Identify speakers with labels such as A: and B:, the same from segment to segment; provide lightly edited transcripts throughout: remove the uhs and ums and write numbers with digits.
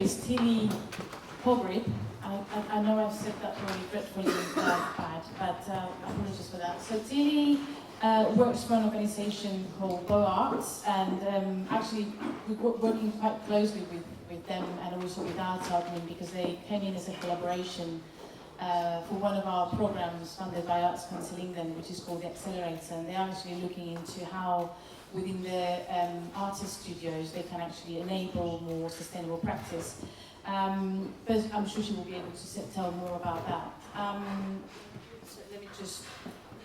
A: is Tilly Hogrebe. I know I've said that really dreadfully bad, but apologies for that. So Tilly works for an organisation called Go Arts, and actually we're working quite closely with them and also with Arts Admin, because they came in as a collaboration for one of our programs funded by Arts Council England, which is called the Accelerator, and they're actually looking into how within their artist studios they can actually enable more sustainable practice. But I'm sure she will be able to tell more about that. So let me just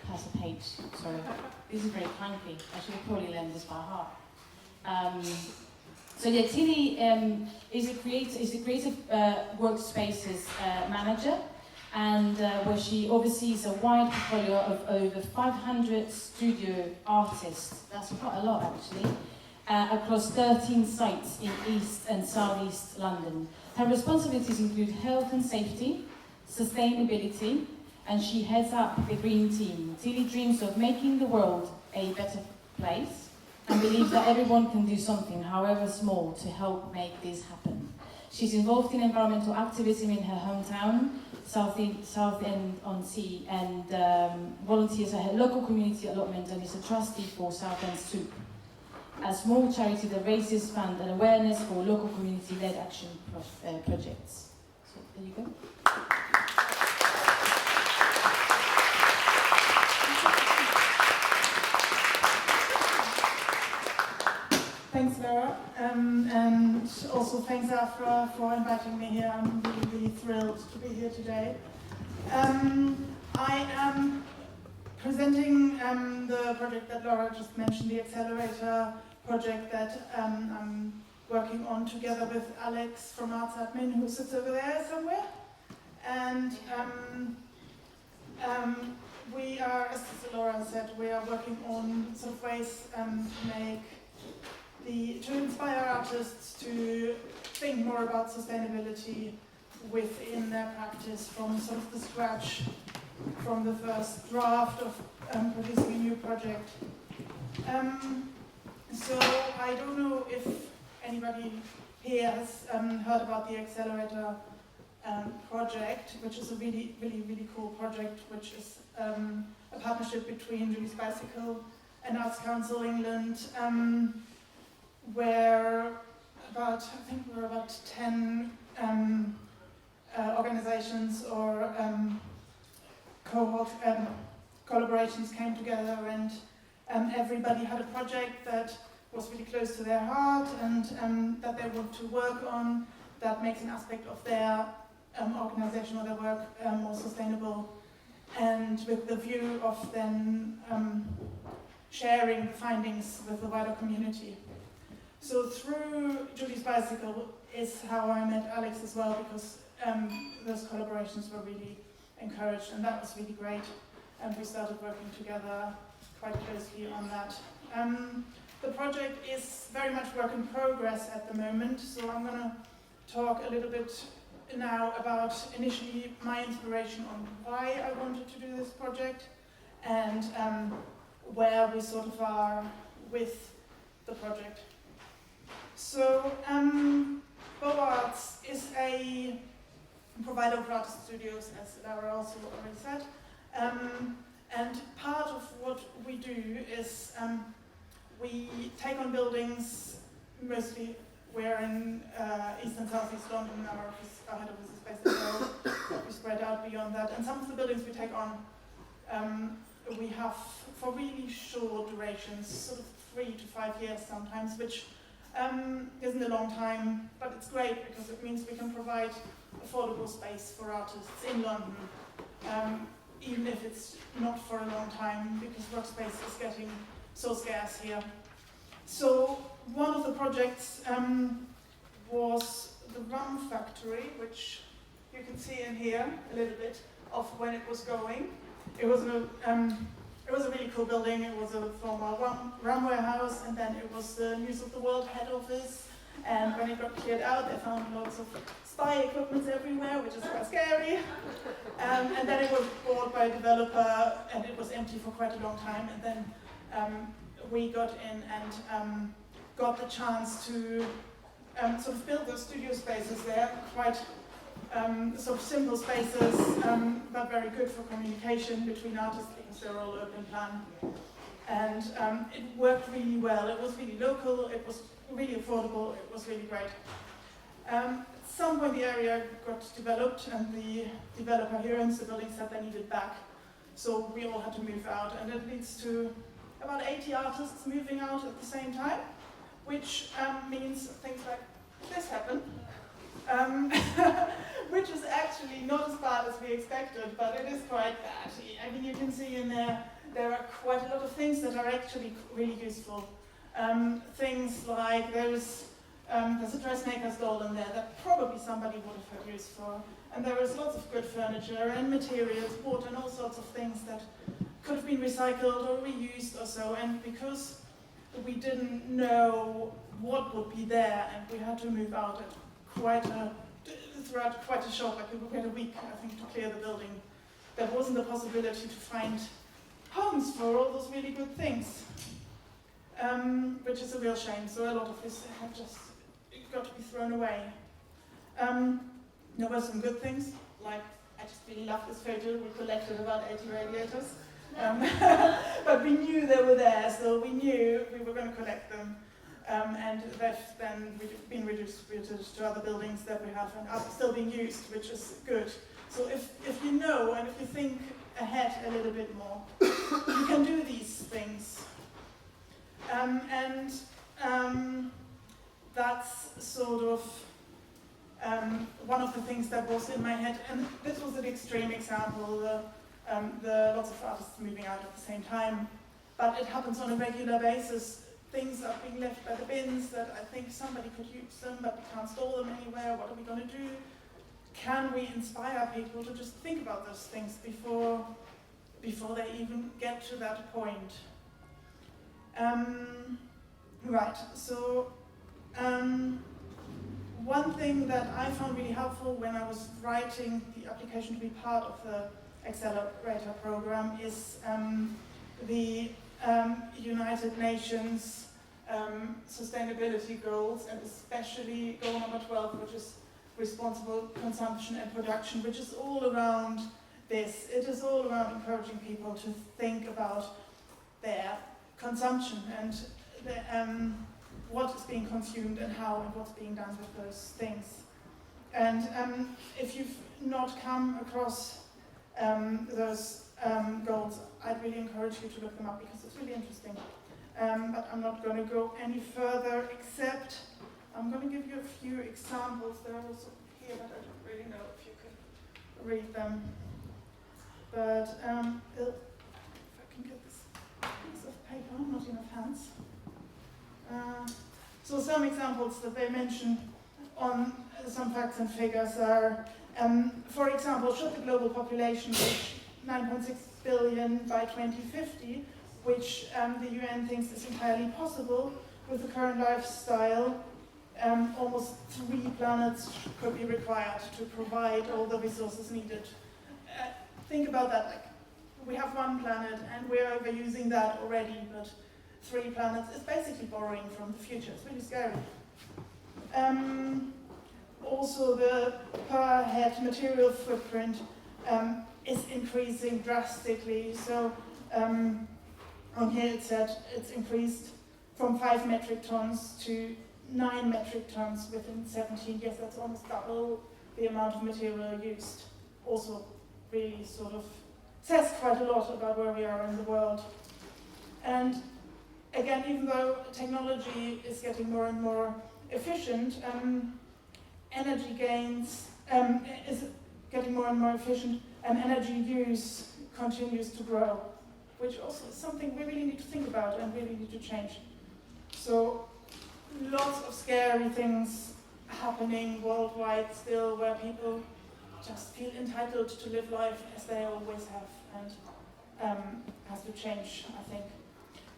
A: pass a page. Sorry, this is very clunky. I should have probably learned this by heart. So yeah, Tilly is a creative workspaces manager, and where she oversees a wide portfolio of over 500 studio artists. That's quite a lot actually. Across 13 sites in East and Southeast London. Her responsibilities include health and safety, sustainability, and she heads up the Green Team. Tilly dreams of making the world a better place and believes that everyone can do something, however small, to help make this happen. She's involved in environmental activism in her hometown, Southend-on-Sea, and volunteers at her local community allotment and is a trustee for Southend Soup, a small charity that raises funds and awareness for local community-led action projects. So there you go.
B: Thanks, Laura, and also thanks, Afra, for inviting me here. I'm really, really thrilled to be here today. I am presenting the project that Laura just mentioned, the Accelerator project that I'm working on together with Alex from Arts Admin, who sits over there somewhere. And we are, as Laura said, we are working on sort of ways to inspire artists to think more about sustainability within their practice from sort of the scratch, from the first draft of producing a new project. So I don't know if anybody here has heard about the Accelerator project, which is a really, really, really cool project, which is a partnership between Julie's Bicycle and Arts Council England, where I think we're about 10 organizations or cohorts, collaborations came together, and everybody had a project that was really close to their heart and that they want to work on, that makes an aspect of their organization or their work more sustainable, and with the view of then sharing the findings with the wider community. So through Julie's Bicycle is how I met Alex as well, because those collaborations were really encouraged, and that was really great, and we started working together quite closely on that. The project is very much work in progress at the moment, so I'm going to talk a little bit now about initially my inspiration on why I wanted to do this project, and where we sort of are with the project. So, Go Arts is a provider of artist studios, as Laura also already said. And part of what we do is we take on buildings, mostly we're in East and South East London, our head office is based in Wales. We spread out beyond that, and some of the buildings we take on, we have for really short durations, sort of 3 to 5 years sometimes, which isn't a long time, but it's great because it means we can provide affordable space for artists in London, even if it's not for a long time, because workspace is getting so scarce here. So one of the projects was the Rum Factory, which you can see in here a little bit of when it was going. It was a really cool building. It was a former rum warehouse, and then it was the News of the World head office. And when it got cleared out, they found lots of spy equipment everywhere, which is quite scary. And then it was bought by a developer, and it was empty for quite a long time. And then we got in and got the chance to sort of built those studio spaces there, quite sort of simple spaces, but very good for communication between artists because they're all open plan. And it worked really well. It was really local, it was really affordable, it was really great. At some point the area got developed and the developer here owns the building said they needed back. So we all had to move out, and it leads to about 80 artists moving out at the same time, which means things like this happen. Which is actually not as bad as we expected, but it is quite bad. I mean, you can see in there are quite a lot of things that are actually really useful. Things like there's a dressmaker's doll in there that probably somebody would have had use for. And there is lots of good furniture and materials, wood and all sorts of things that could have been recycled or reused or so. And because we didn't know what would be there and we had to move out throughout quite a short, like we had a week, I think, to clear the building, there wasn't the possibility to find homes for all those really good things, which is a real shame. So a lot of this have just got to be thrown away. There were some good things, like I just really love this photo. We collected about 80 radiators, but we knew they were there, so we knew we were going to collect them. And they've then been redistributed to other buildings that we have and are still being used, which is good. So if you know and if you think ahead a little bit more, you can do these things. That's sort of one of the things that was in my head. And this was an extreme example, the lots of artists moving out at the same time. But it happens on a regular basis. Things are being left by the bins that I think somebody could use them, but we can't store them anywhere. What are we going to do? Can we inspire people to just think about those things before they even get to that point? Right, so one thing that I found really helpful when I was writing the application to be part of the Accelerator program is the United Nations sustainability goals, and especially goal number 12, which is responsible consumption and production, which is all around this. It is all around encouraging people to think about their consumption and what is being consumed and how and what's being done with those things. And if you've not come across those goals, I'd really encourage you to look them up because it's really interesting. But I'm not going to go any further, except I'm going to give you a few examples. They're also here, but I don't really know if you can read them. But if I can get this piece of paper, not enough hands. So some examples that they mention on some facts and figures are, for example, should the global population reach 9.6 billion by 2050, which the UN thinks is entirely possible with the current lifestyle, almost 3 planets could be required to provide all the resources needed. Think about that, like, we have 1 planet and we're overusing that already, but 3 planets is basically borrowing from the future. It's really scary. Also, the per head material footprint is increasing drastically. So on here it said it's increased from 5 metric tons to 9 metric tons within 17 years. That's almost double the amount of material used. Also really sort of says quite a lot about where we are in the world. And again, even though technology is getting more and more efficient, energy gains is getting more and more efficient, and energy use continues to grow, which also is something we really need to think about and really need to change. So lots of scary things happening worldwide still, where people just feel entitled to live life as they always have, and has to change, I think.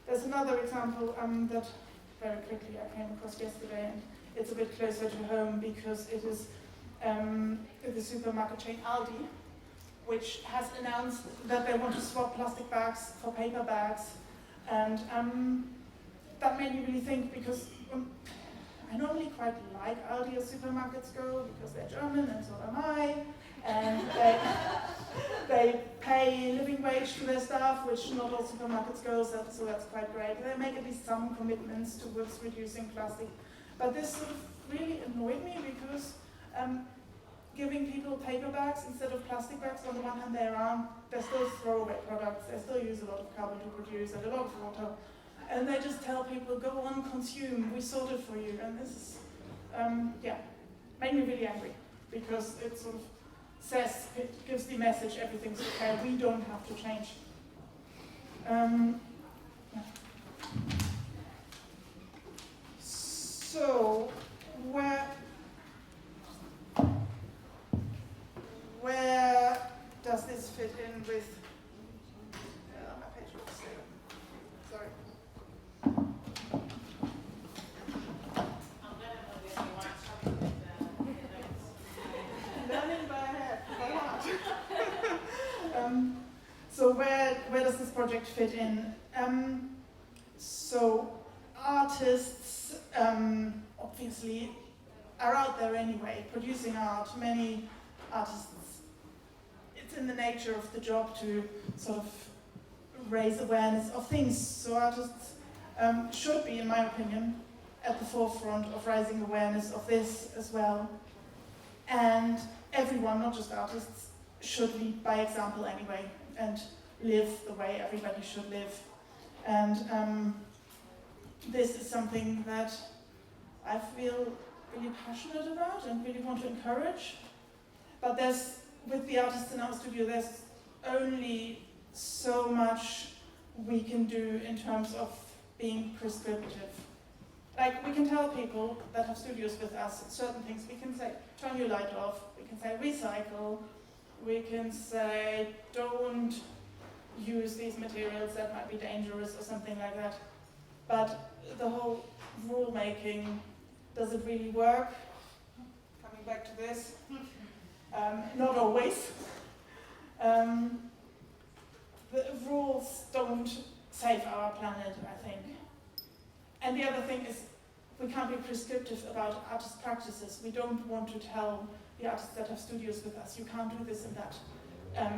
B: There's another example that very quickly I came across yesterday, and it's a bit closer to home because it is the supermarket chain Aldi, which has announced that they want to swap plastic bags for paper bags. And that made me really think, because I I normally quite like Aldi or supermarkets go because they're German and so am I, and they pay living wage to their staff, which not all supermarkets go, so that's quite great. They make at least some commitments towards reducing plastic. But this sort of really annoyed me because giving people paper bags instead of plastic bags, on the one hand they're still throwaway products, they still use a lot of carbon to produce and a lot of water, and they just tell people, go on, consume, we sort it for you. And this is, made me really angry, because it sort of says, it gives the message, everything's okay, we don't have to change. So, where does this fit in with, my page looks sorry. Learning by heart. So where does this project fit in? So artists obviously are out there anyway, producing art. Many artists, it's in the nature of the job to sort of raise awareness of things. So artists should be, in my opinion, at the forefront of raising awareness of this as well. And everyone, not just artists, should lead by example anyway, and live the way everybody should live. And this is something that I feel really passionate about and really want to encourage. But with the artists in our studio, there's only so much we can do in terms of being prescriptive. Like, we can tell people that have studios with us certain things. We can say, turn your light off. We can say, recycle. We can say, don't use these materials that might be dangerous or something like that. But the whole rule making, does it really work? Coming back to this. Not always. The rules don't save our planet, I think. And the other thing is, we can't be prescriptive about artist practices. We don't want to tell the artists that have studios with us, you can't do this and that,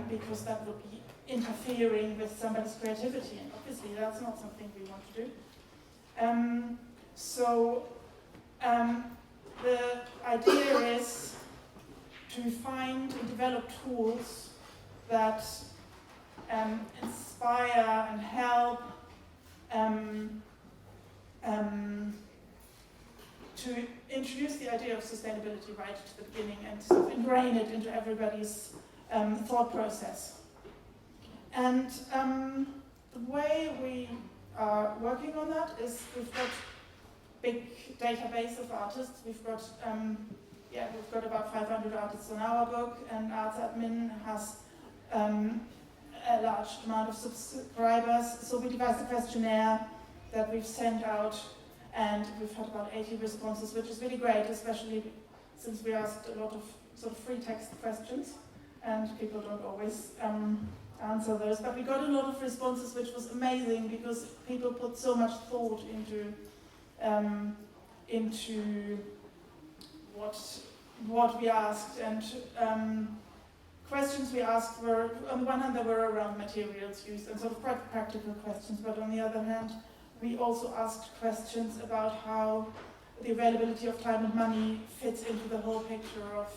B: because that would be interfering with somebody's creativity, and obviously that's not something we want to do. The idea is to find and develop tools that inspire and help to introduce the idea of sustainability right at the beginning and sort of ingrain it into everybody's thought process. And the way we are working on that is we've got big database of artists. We've got about 500 artists on our book, and Arts Admin has a large amount of subscribers. So we devised a questionnaire that we've sent out, and we've had about 80 responses, which is really great, especially since we asked a lot of sort of free text questions, and people don't always answer those. But we got a lot of responses, which was amazing, because people put so much thought into what we asked, and questions we asked were, on the one hand, they were around materials used and sort of quite practical questions, but on the other hand, we also asked questions about how the availability of time and money fits into the whole picture of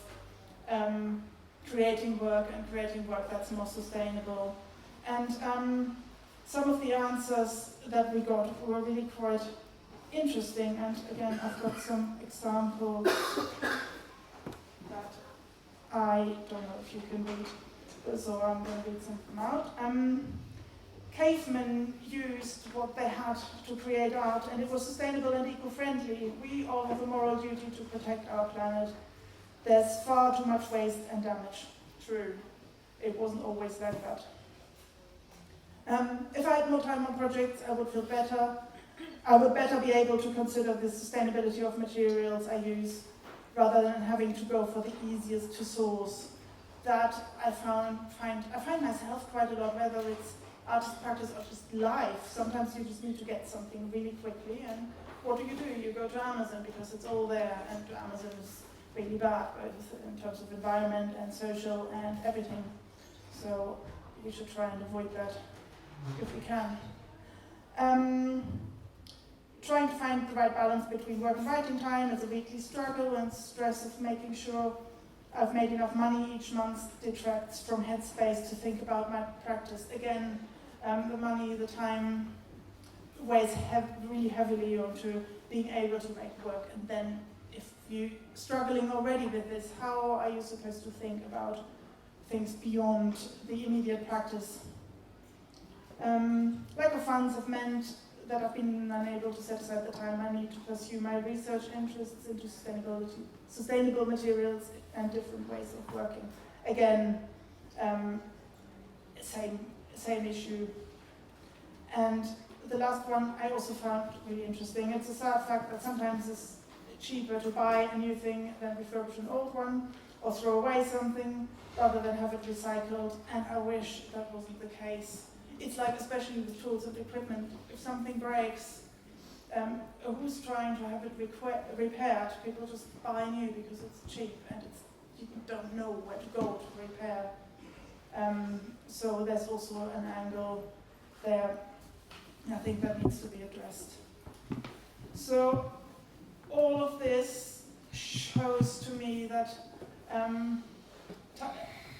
B: creating work that's more sustainable. And some of the answers that we got were really quite interesting, and again, I've got some examples that I don't know if you can read, so I'm going to read something out. Cavemen used what they had to create art, and it was sustainable and eco-friendly. We all have a moral duty to protect our planet. There's far too much waste and damage. True. It wasn't always like that. If I had more time on projects, I would feel better. I would better be able to consider the sustainability of materials I use, rather than having to go for the easiest to source. That I find myself quite a lot, whether it's artist practice or just life. Sometimes you just need to get something really quickly, and what do? You go to Amazon because it's all there, and Amazon is really bad, both in terms of environment and social and everything. So we should try and avoid that if we can. Trying to find the right balance between work and writing time is a weekly struggle, and stress of making sure I've made enough money each month detracts from headspace to think about my practice. Again, the money, the time weighs really heavily onto being able to make work. And then if you're struggling already with this, how are you supposed to think about things beyond the immediate practice? Lack of funds have meant that I've been unable to set aside the time I need to pursue my research interests into sustainable materials and different ways of working. Again, same issue. And the last one I also found really interesting. It's a sad fact that sometimes it's cheaper to buy a new thing than refurbish an old one, or throw away something rather than have it recycled, and I wish that wasn't the case. It's like, especially with tools and equipment, if something breaks, who's trying to have it repaired? People just buy new because it's cheap and you don't know where to go to repair. So there's also an angle there. I think that needs to be addressed. So all of this shows to me that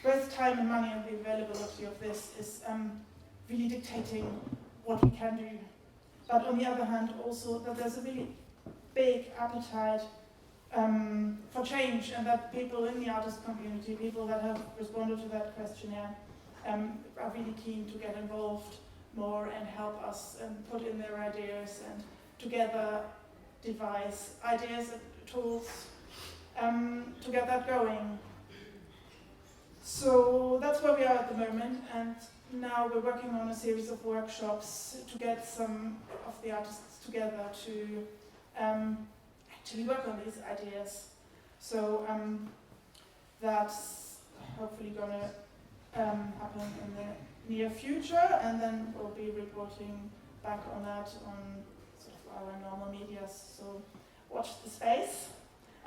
B: both time and money and the availability of this is really dictating what we can do. But on the other hand, also that there's a really big appetite for change, and that people in the artist community, people that have responded to that questionnaire, are really keen to get involved more and help us and put in their ideas and together devise ideas and tools to get that going. So that's where we are at the moment, and now we're working on a series of workshops to get some of the artists together to actually work on these ideas. So that's hopefully going to happen in the near future, and then we'll be reporting back on that on sort of our normal media. So watch the space.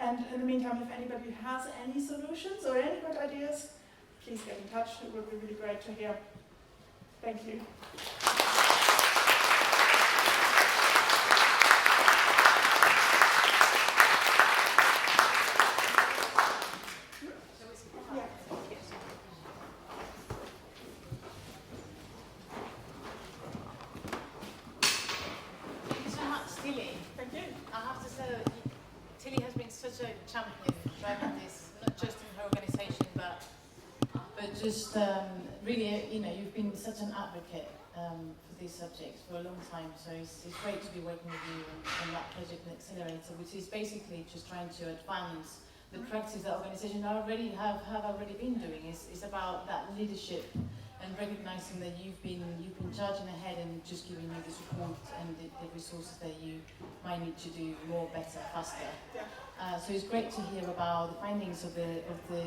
B: And in the meantime, if anybody has any solutions or any good ideas, please get in touch. It would be really great to hear. Thank you.
A: Just really, you've been such an advocate for these subjects for a long time, so it's great to be working with you on that project and accelerator, which is basically just trying to advance the practice that organizations already have already been doing. It's about that leadership and recognizing that you've been charging ahead and just giving you the support and the resources that you might need to do more, better, faster.
B: Yeah.
A: So it's great to hear about the findings of the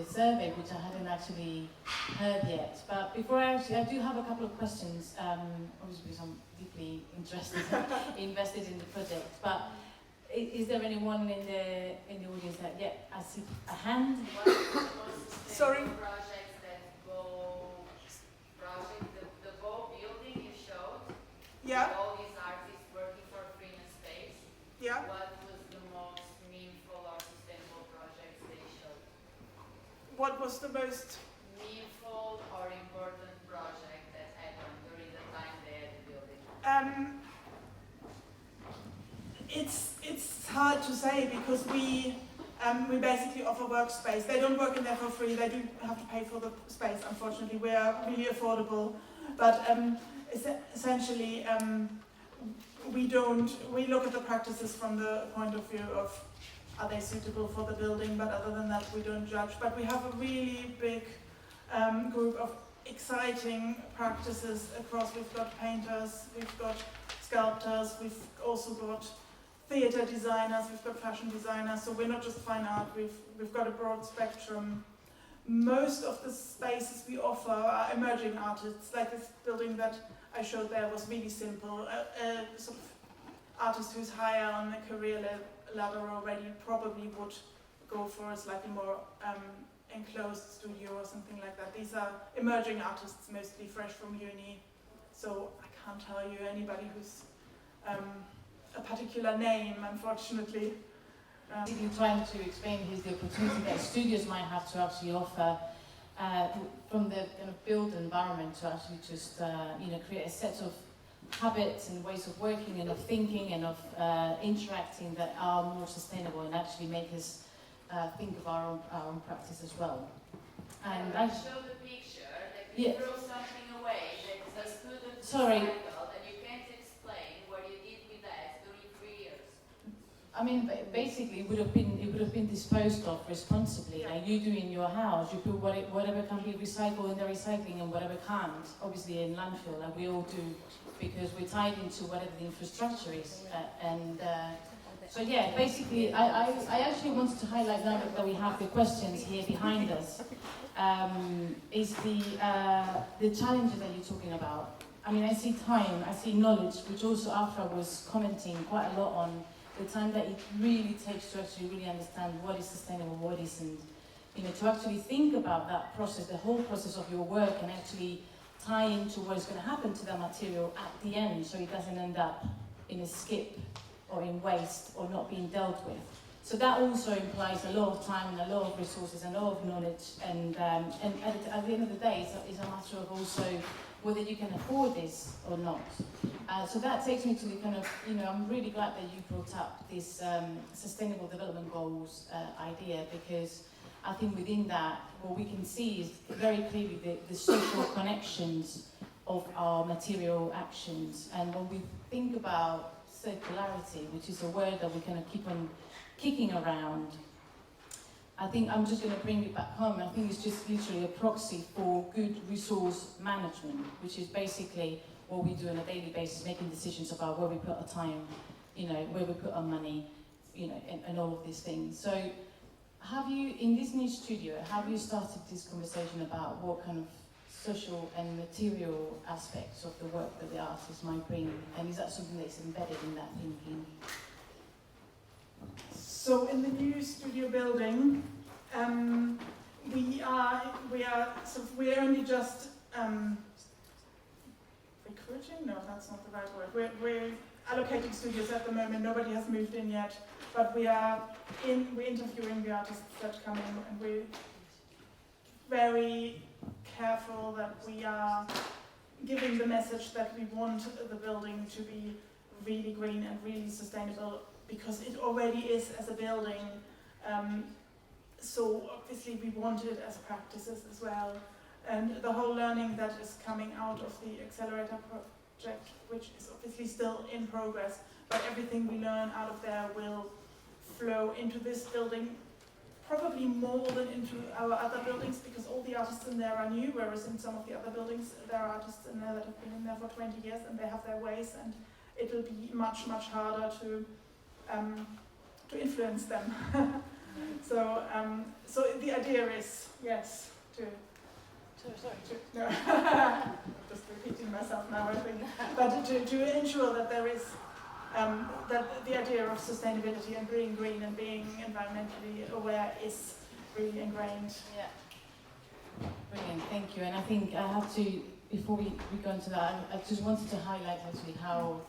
A: survey, which I hadn't actually heard yet. But before I do have a couple of questions. Obviously, because I'm deeply invested in the project. But is there anyone in the audience that I see a hand?
B: Sorry. Yeah.
C: All these artists working for free in space.
B: Yeah.
C: What was the most meaningful or sustainable projects they showed?
B: What was the most
C: meaningful or important project that happened during the time they had the building?
B: It's hard to say because we basically offer workspace. They don't work in there for free. They do have to pay for the space. Unfortunately, we are really affordable, but. Essentially, we look at the practices from the point of view of are they suitable for the building, but other than that we don't judge. But we have a really big group of exciting practices across. We've got painters, we've got sculptors, we've also got theatre designers, we've got fashion designers, so we're not just fine art, we've got a broad spectrum. Most of the spaces we offer are emerging artists, like this building that I showed there was really simple, sort of artist who's higher on the career ladder already probably would go for a slightly more enclosed studio or something like that. These are emerging artists, mostly fresh from uni, so I can't tell you anybody who's a particular name, unfortunately.
A: Trying to explain here's the opportunity that studios might have to actually offer from the kind of built environment to actually just create a set of habits and ways of working and of thinking and of interacting that are more sustainable and actually make us think of our own practice as well. And
C: I show the picture that you throw something away that is as good as recycled, and you can't explain what you did with that during 3 years.
A: I mean, basically, it would have been disposed of responsibly, like you do in your house. You put whatever can be recycled in the recycling and whatever can't, obviously in landfill, like we all do, because we're tied into whatever the infrastructure is. So yeah, basically, I actually wanted to highlight now that we have the questions here behind us, is the challenges that you're talking about. I mean, I see time, I see knowledge, which also Afra was commenting quite a lot on, the time that it really takes to actually really understand what is sustainable, what isn't. To actually think about that process, the whole process of your work, and actually tie into what is going to happen to that material at the end, so it doesn't end up in a skip or in waste or not being dealt with. So that also implies a lot of time and a lot of resources and a lot of knowledge, and at the end of the day, it's a matter of also whether you can afford this or not. So that takes me to the kind of, I'm really glad that you brought up this sustainable development goals idea, because I think within that, what we can see is very clearly the social connections of our material actions. And when we think about circularity, which is a word that we kind of keep on kicking around, I think I'm just going to bring it back home. I think it's just literally a proxy for good resource management, which is basically what we do on a daily basis, making decisions about where we put our time, where we put our money, and all of these things. So have you, in this new studio, have you started this conversation about what kind of social and material aspects of the work that the artists might bring, and is that something that's embedded in that thinking?
B: So in the new studio building, we're only just recruiting? No, that's not the right word. We're allocating studios at the moment. Nobody has moved in yet, but we're interviewing the artists that come in, and we're very careful that we are giving the message that we want the building to be really green and really sustainable, because it already is as a building. So obviously we want it as practices as well. And the whole learning that is coming out of the accelerator project, which is obviously still in progress, but everything we learn out of there will flow into this building, probably more than into our other buildings, because all the artists in there are new, whereas in some of the other buildings there are artists in there that have been in there for 20 years and they have their ways, and it will be much, much harder to influence them. So the idea is, yes, no, just repeating myself now, I think, but to ensure that there is, that the idea of sustainability and being green and being environmentally aware is really ingrained.
A: Yeah. Brilliant, thank you. And I think I have to, before we go into that, I just wanted to highlight actually how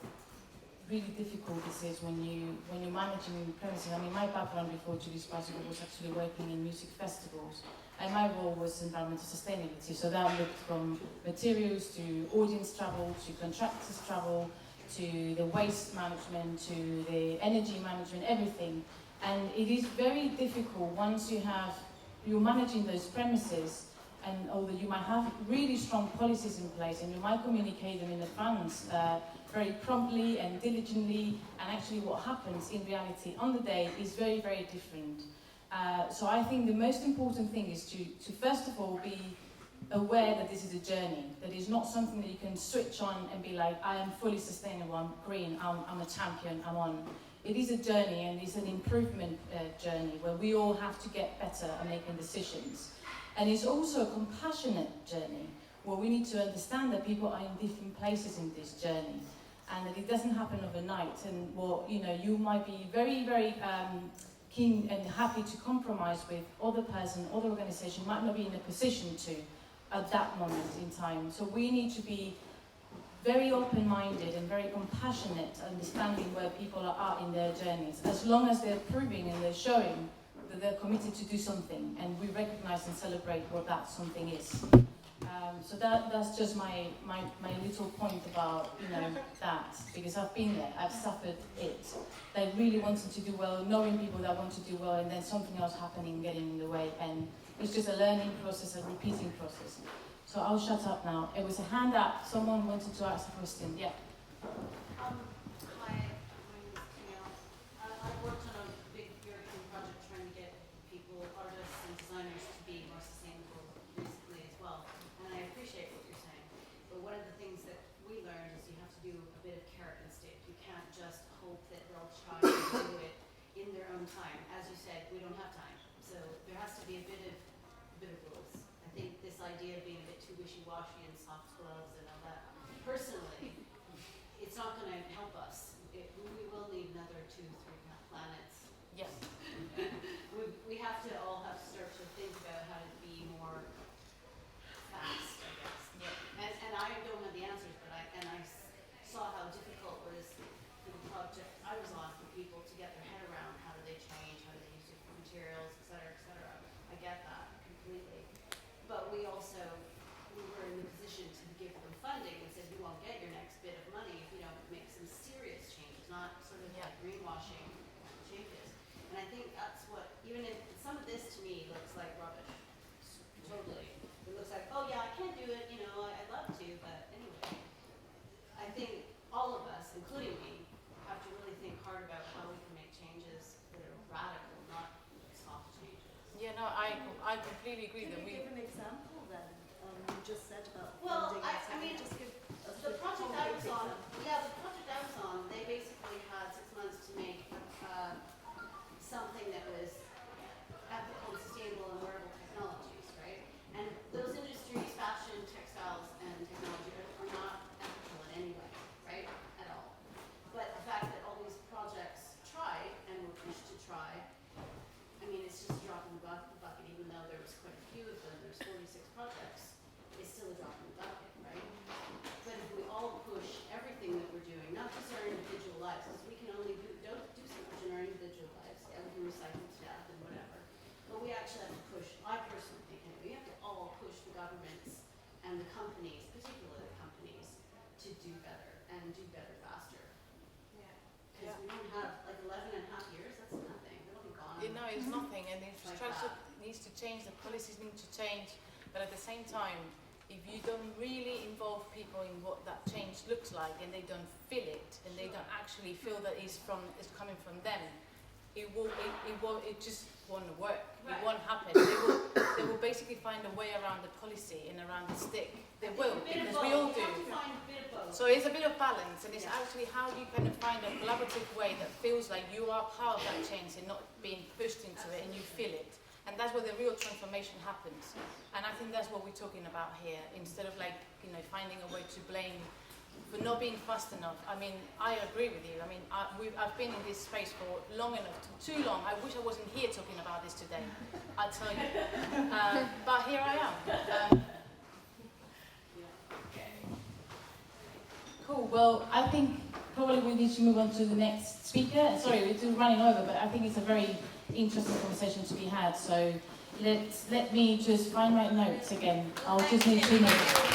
A: really difficult this is when you're managing premises. I mean, my background before Julie's Bicycle was actually working in music festivals, and my role was environmental sustainability. So that looked from materials to audience travel, to contractors travel, to the waste management, to the energy management, everything. And it is very difficult once you're managing those premises, and although you might have really strong policies in place and you might communicate them in advance very promptly and diligently, and actually what happens in reality on the day is very, very different. So I think the most important thing is to first of all be aware that this is a journey, that it's not something that you can switch on and be like, I am fully sustainable, I'm green, I'm a champion, I'm on. It is a journey, and it's an improvement journey where we all have to get better at making decisions. And it's also a compassionate journey where we need to understand that people are in different places in this journey. and that it doesn't happen overnight. And you might be very, very keen and happy to compromise with other person, other organization, might not be in a position to at that moment in time. So we need to be very open-minded and very compassionate, understanding where people are in their journeys, as long as they're proving and they're showing that they're committed to do something, and we recognize and celebrate what that something is. So that's just my little point about that, because I've been there, I've suffered it. Like really wanting to do well, knowing people that want to do well, and then something else happening, getting in the way, and it's just a learning process, a repeating process. So I'll shut up now. It was a hand up. Someone wanted to ask a question. Yeah.
D: Hi, my name is Camille. I worked on a big European project trying to get people, artists and designers, to be more sustainable recently as well. And I appreciate what you're saying. But one of the things that we learned is you have to do a bit of carrot and stick. You can't just hope that they'll try to do it in their own time. As you said, we don't have time. So there has to be a bit of rules. I think this idea of being a bit too wishy-washy and soft gloves and all that, personally, it's not going to help us. We will need another 2-3 planets.
A: Yes.
D: We have to all have to start to think about how to be more fast, I guess.
A: Yeah.
D: And I don't have the answers, but I saw how difficult it was for the project I was on for people to get their head around how do they change, how do they use different materials, et cetera, et cetera. I get that completely. But we were in the position to give them funding and said, you won't get your next bit of money if you don't make some serious changes, not sort of like greenwashing changes. And I think that's what, even if some of this to me looks like rubbish, totally. It looks like, oh yeah, I can't do it, I'd love to, but anyway. I think all of us, including me, have to really think hard about how we can make changes that are radical, not soft changes.
A: Yeah, no, I completely agree that
E: Can you give an example then? You just said about
D: Well,
E: funding.
D: I mean,
E: just give
D: the project I was on, they basically had 6 months to make something that was ethical, sustainable, and wearable technologies, right? And those industries, fashion, textiles, and technology are not ethical in any way, right? At all. But the fact that all these projects tried and were pushed to try, I mean, it's just a drop in the bucket, even though there was quite a few of them, there's 46 projects, it's still a drop in the bucket, right? But if we all push everything that we're doing, not just our individual lives, because we can only don't do so much in our individual lives, yeah, we can recycle stuff and whatever, but we actually have to push, I personally think anyway, we have to all push the governments and the companies, particularly the companies, to do better and do better faster.
C: Yeah.
D: Because we don't have, like 11 and a half years, that's nothing, it'll be gone.
A: it's nothing, and the infrastructure needs to change, the policies need to change, but at the same time, if you don't really involve people in what that change looks like, and they don't feel it, and they don't actually feel that it's coming from them, it just won't work. It won't happen. They will basically find a way around the policy and around the stick. They will, because we all do. So it's a bit of balance, and it's actually how do you kind of find a collaborative way that feels like you are part of that change and not being pushed into it, and you feel it. And that's where the real transformation happens. And I think that's what we're talking about here, instead of finding a way to blame for not being fast enough. I mean, I agree with you. I mean, I've been in this space for long enough, too long. I wish I wasn't here talking about this today, I tell you. But here I am. Cool, well, I think probably we need to move on to the next speaker. Sorry, we're running over, but I think it's a very interesting conversation to be had. So let me just find my notes again. I'll just need 2 minutes.